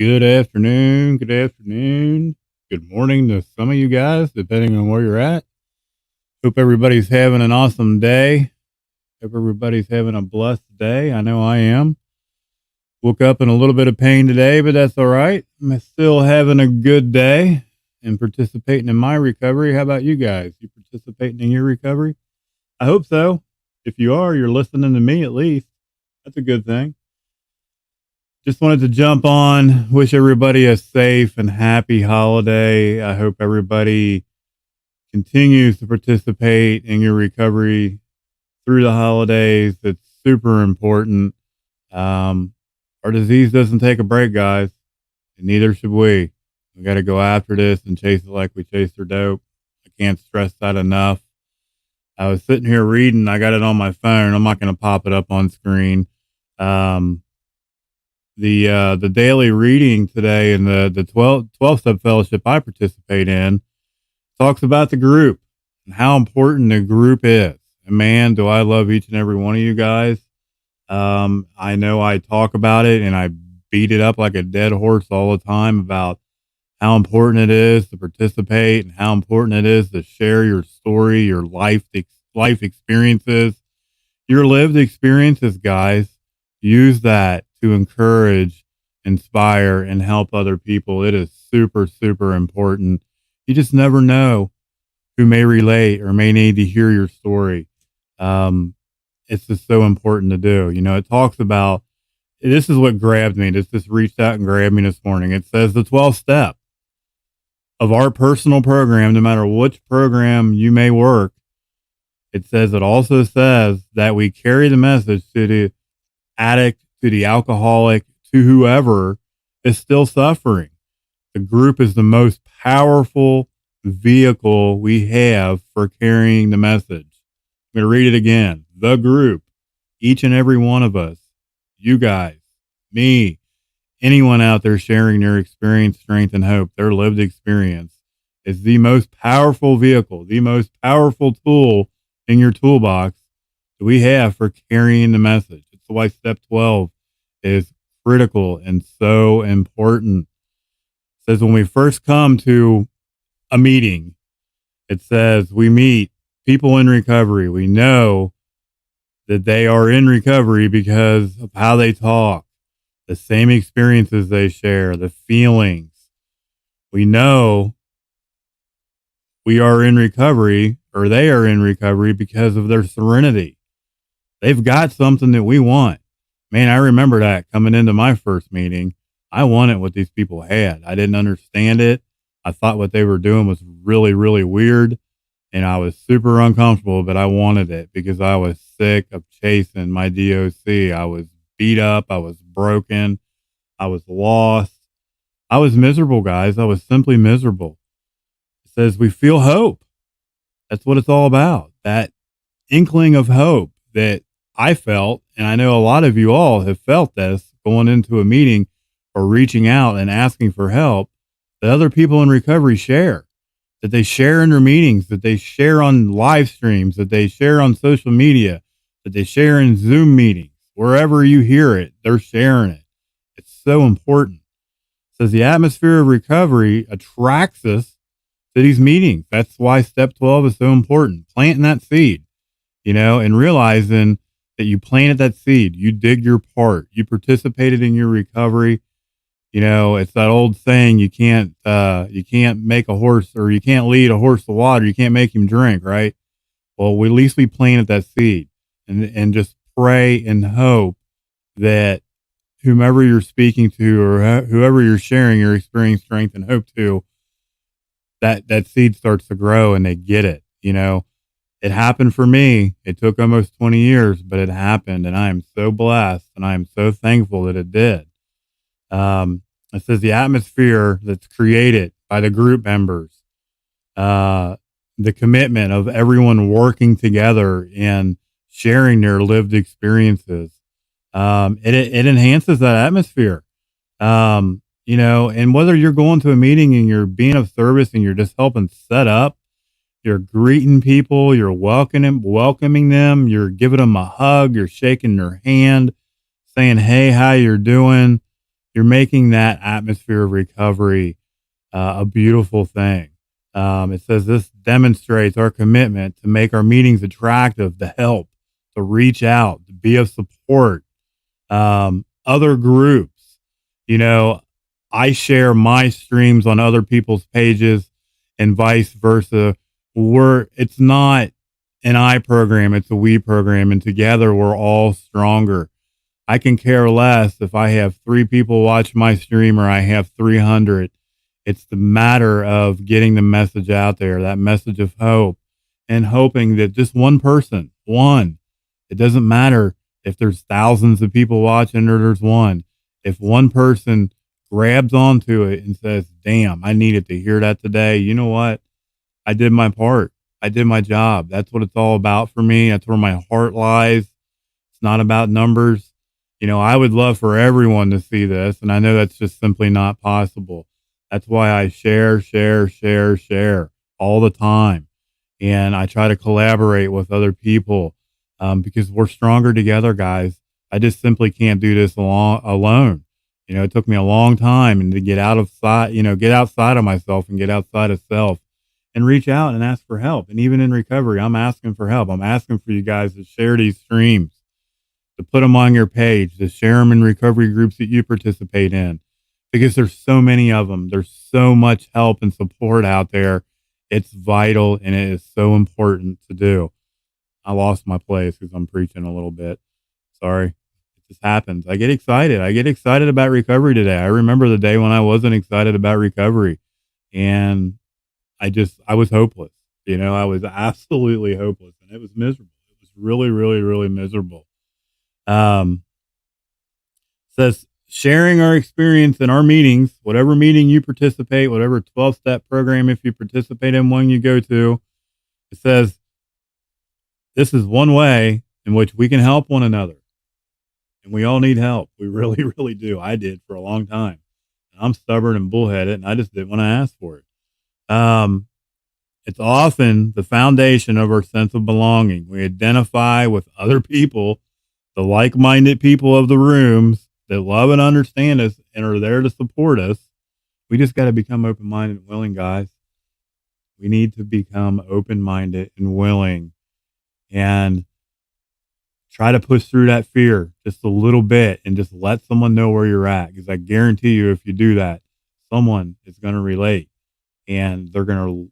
Good afternoon. Good afternoon. Good morning to some of you guys, depending on where you're at. Hope everybody's having an awesome day. Hope everybody's having a blessed day. I know I am. Woke up in a little bit of pain today, but that's all right. I'm still having a good day and participating in my recovery. How about you guys? You participating in your recovery? I hope so. If you are, you're listening to me at least. That's a good thing. Just wanted to jump on, wish everybody a safe and happy holiday. I hope everybody continues to participate in your recovery through the holidays. It's super important. Our disease doesn't take a break, guys, and neither should we. We got to go after this and chase it like we chase our dope. I can't stress that enough. I was sitting here reading. I got it on my phone. I'm not going to pop it up on screen. The daily reading today in the 12 step fellowship I participate in talks about the group and how important the group is. And man, do I love each and every one of you guys. I know I talk about it and I beat it up like a dead horse all the time about how important it is to participate and how important it is to share your story, your life experiences, your lived experiences, guys. Use that to encourage, inspire, and help other people. It is super, super important. You just never know who may relate or may need to hear your story. It's just so important to do. You know, it talks about, this is what grabbed me. This just reached out and grabbed me this morning. It says the 12th step of our personal program, no matter which program you may work, it also says that we carry the message to the addict, to the alcoholic, to whoever is still suffering. The group is the most powerful vehicle we have for carrying the message. I'm going to read it again. The group, each and every one of us, you guys, me, anyone out there sharing their experience, strength, and hope, their lived experience, is the most powerful vehicle, the most powerful tool in your toolbox that we have for carrying the message. It's why step 12 is critical and so important. It says when we first come to a meeting, it says we meet people in recovery. We know that they are in recovery because of how they talk, the same experiences they share, the feelings. We know we are in recovery, or they are in recovery because of their serenity. They've got something that we want. Man, I remember that coming into my first meeting. I wanted what these people had. I didn't understand it. I thought what they were doing was really, really weird. And I was super uncomfortable, but I wanted it because I was sick of chasing my DOC. I was beat up. I was broken. I was lost. I was miserable, guys. I was simply miserable. It says we feel hope. That's what it's all about. That inkling of hope that I felt, and I know a lot of you all have felt this going into a meeting or reaching out and asking for help, that other people in recovery share, that they share in their meetings, that they share on live streams, that they share on social media, that they share in Zoom meetings. Wherever you hear it, they're sharing it. It's so important. It says the atmosphere of recovery attracts us to these meetings. That's why step 12 is so important. Planting that seed, you know, and realizing that you planted that seed, you did your part, you participated in your recovery. You know, it's that old saying, you can't make a horse, or you can't lead a horse to water. You can't make him drink, right? Well, at least we planted that seed, and just pray and hope that whomever you're speaking to, or whoever you're sharing your experience, strength, and hope to, that seed starts to grow and they get it. You know, it happened for me. It took almost 20 years, but it happened, and I am so blessed and I am so thankful that it did. It says the atmosphere that's created by the group members, the commitment of everyone working together and sharing their lived experiences. It enhances that atmosphere. You know, and whether you're going to a meeting and you're being of service and you're just helping set up, you're greeting people, you're welcoming them, you're giving them a hug, you're shaking their hand, saying, hey, how you're doing. you're making that atmosphere of recovery a beautiful thing. It says this demonstrates our commitment to make our meetings attractive, to help, to reach out, to be of support. Other groups, you know, I share my streams on other people's pages and vice versa. It's not an I program, it's a we program, and together we're all stronger. I can care less if I have 3 people watch my stream or I have 300. It's the matter of getting the message out there, that message of hope, and hoping that just one person, it doesn't matter if there's thousands of people watching or there's one. If one person grabs onto it and says, damn, I needed to hear that today. You know what? I did my part. I did my job. That's what it's all about for me. That's where my heart lies. It's not about numbers. You know, I would love for everyone to see this, and I know that's just simply not possible. That's why I share all the time. And I try to collaborate with other people because we're stronger together, guys. I just simply can't do this alone. You know, it took me a long time and to get get outside of myself and get outside of self and reach out and ask for help. And even in recovery, I'm asking for help. I'm asking for you guys to share these streams, to put them on your page, to share them in recovery groups that you participate in, because there's so many of them. There's so much help and support out there. It's vital and it is so important to do. I lost my place because I'm preaching a little bit. Sorry. It just happens. I get excited. I get excited about recovery today. I remember the day when I wasn't excited about recovery and I was hopeless. You know, I was absolutely hopeless and it was miserable. It was really, really, really miserable. Says sharing our experience in our meetings, whatever meeting you participate, whatever 12-step program, if you participate in one you go to, it says this is one way in which we can help one another. And we all need help. We really, really do. I did for a long time. I'm stubborn and bullheaded and I just didn't want to ask for it. It's often the foundation of our sense of belonging. We identify with other people, the like-minded people of the rooms that love and understand us and are there to support us. We just got to become open-minded and willing, guys. We need to become open-minded and willing and try to push through that fear just a little bit and just let someone know where you're at. Because I guarantee you, if you do that, someone is going to relate and they're going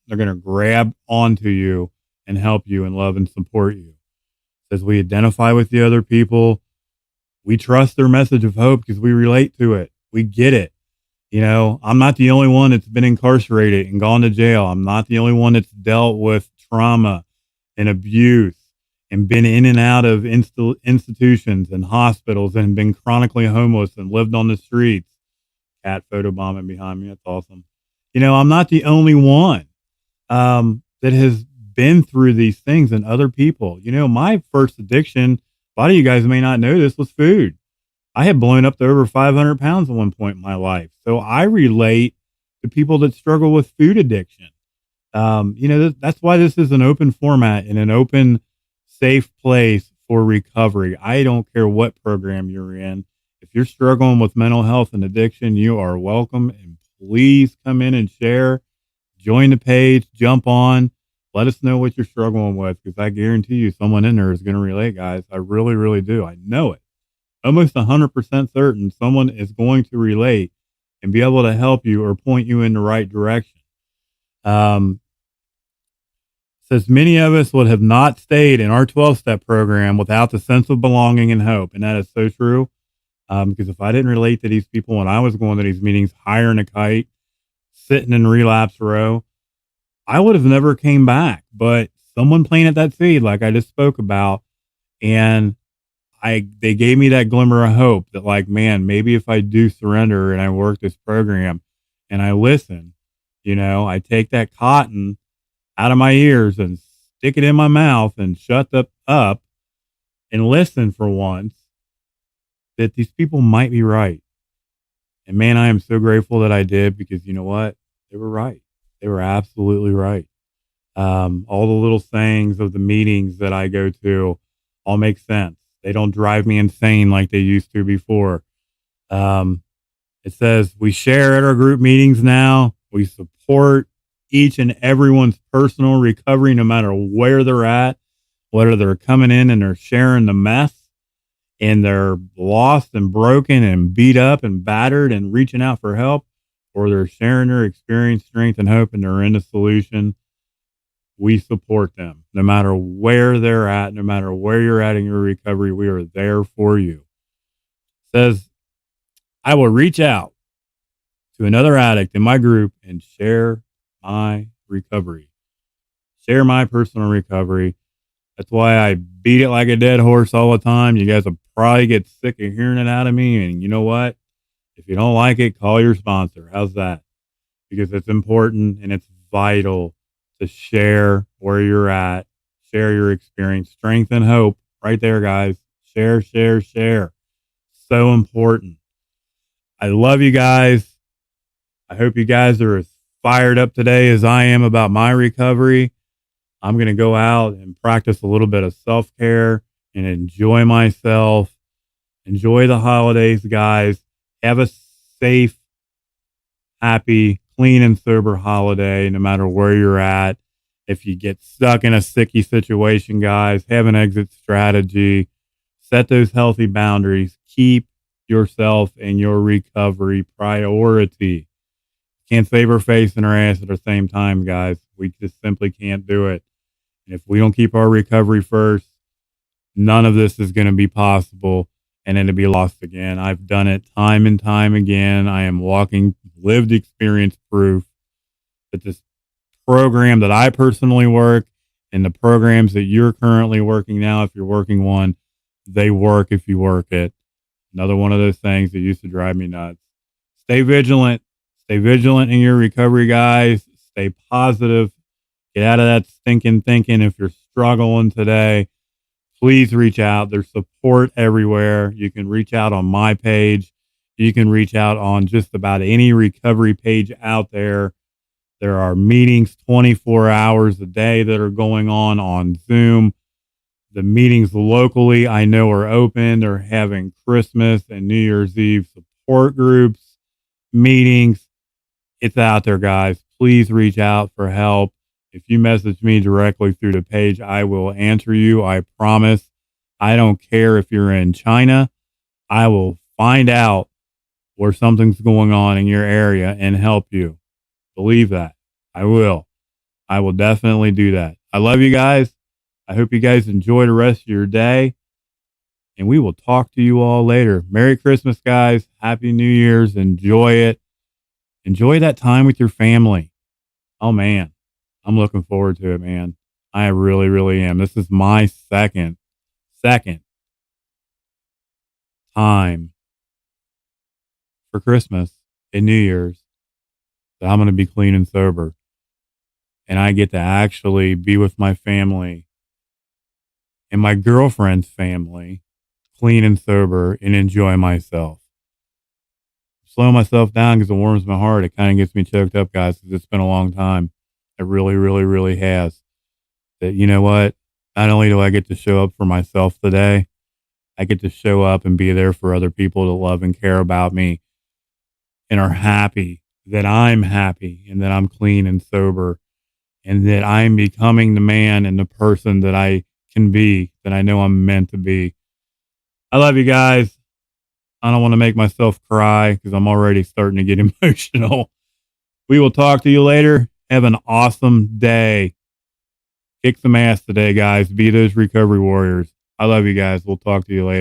to grab onto you and help you and love and support you. As we identify with the other people, we trust their message of hope because we relate to it. We get it. You know, I'm not the only one that's been incarcerated and gone to jail. I'm not the only one that's dealt with trauma and abuse and been in and out of institutions and hospitals and been chronically homeless and lived on the streets. Cat photobombing behind me. That's awesome. You know, I'm not the only one that has been through these things and other people. You know, my first addiction, a lot of you guys may not know this, was food. I had blown up to over 500 pounds at one point in my life. So I relate to people that struggle with food addiction. You know, that's why this is an open format and an open, safe place for recovery. I don't care what program you're in. If you're struggling with mental health and addiction, you are welcome. And please come in and share. Join the page, jump on. Let us know what you're struggling with because I guarantee you someone in there is going to relate, guys. I really, really do. I know it. Almost 100% certain someone is going to relate and be able to help you or point you in the right direction. Says many of us would have not stayed in our 12-step program without the sense of belonging and hope. And that is so true. Because if I didn't relate to these people when I was going to these meetings, hiring a kite, sitting in relapse row, I would have never came back. But someone planted that seed like I just spoke about. And they gave me that glimmer of hope that like, man, maybe if I do surrender and I work this program and I listen, you know, I take that cotton out of my ears and stick it in my mouth and shut up and listen for once, that these people might be right. And man, I am so grateful that I did because you know what? They were right. They were absolutely right. All the little sayings of the meetings that I go to all make sense. They don't drive me insane like they used to before. Um, it says we share at our group meetings now. We support each and everyone's personal recovery, no matter where they're at, whether they're coming in and they're sharing the mess and they're lost and broken and beat up and battered and reaching out for help, or they're sharing their experience, strength, and hope, and they're in the solution. We support them no matter where they're at, no matter where you're at in your recovery. We are there for you. It says, I will reach out to another addict in my group and share my recovery, share my personal recovery. That's why I beat it like a dead horse all the time. You guys will probably get sick of hearing it out of me. And you know what? If you don't like it, call your sponsor. How's that? Because it's important and it's vital to share where you're at, share your experience, strength and hope. Right there, guys. Share, share, share. So important. I love you guys. I hope you guys are as fired up today as I am about my recovery. I'm going to go out and practice a little bit of self-care and enjoy myself. Enjoy the holidays, guys. Have a safe, happy, clean and sober holiday, no matter where you're at. If you get stuck in a sticky situation, guys, have an exit strategy. Set those healthy boundaries. Keep yourself and your recovery priority. Can't save our face and our ass at the same time, guys. We just simply can't do it. And if we don't keep our recovery first, none of this is going to be possible, and it'll be lost again. I've done it time and time again. I am walking lived experience proof that this program that I personally work and the programs that you're currently working now, if you're working one, they work if you work it. Another one of those things that used to drive me nuts. Stay vigilant. Stay vigilant in your recovery, guys. Stay positive. Get out of that stinking thinking. If you're struggling today, please reach out. There's support everywhere. You can reach out on my page. You can reach out on just about any recovery page out there. There are meetings 24 hours a day that are going on Zoom. The meetings locally, I know, are open. They're having Christmas and New Year's Eve support groups, meetings. It's out there, guys. Please reach out for help. If you message me directly through the page, I will answer you. I promise. I don't care if you're in China. I will find out where something's going on in your area and help you. Believe that. I will. I will definitely do that. I love you guys. I hope you guys enjoy the rest of your day. And we will talk to you all later. Merry Christmas, guys. Happy New Year's. Enjoy it. Enjoy that time with your family. Oh, man. I'm looking forward to it, man. I really, really am. This is my second time for Christmas and New Year's that I'm going to be clean and sober. And I get to actually be with my family and my girlfriend's family, clean and sober, and enjoy myself. Slow myself down because it warms my heart. It kind of gets me choked up, guys, because it's been a long time. It really, really, really has. That, you know what? Not only do I get to show up for myself today, I get to show up and be there for other people that love and care about me and are happy that I'm happy and that I'm clean and sober and that I'm becoming the man and the person that I can be, that I know I'm meant to be. I love you guys. I don't want to make myself cry because I'm already starting to get emotional. We will talk to you later. Have an awesome day. Kick some ass today, guys. Be those recovery warriors. I love you guys. We'll talk to you later.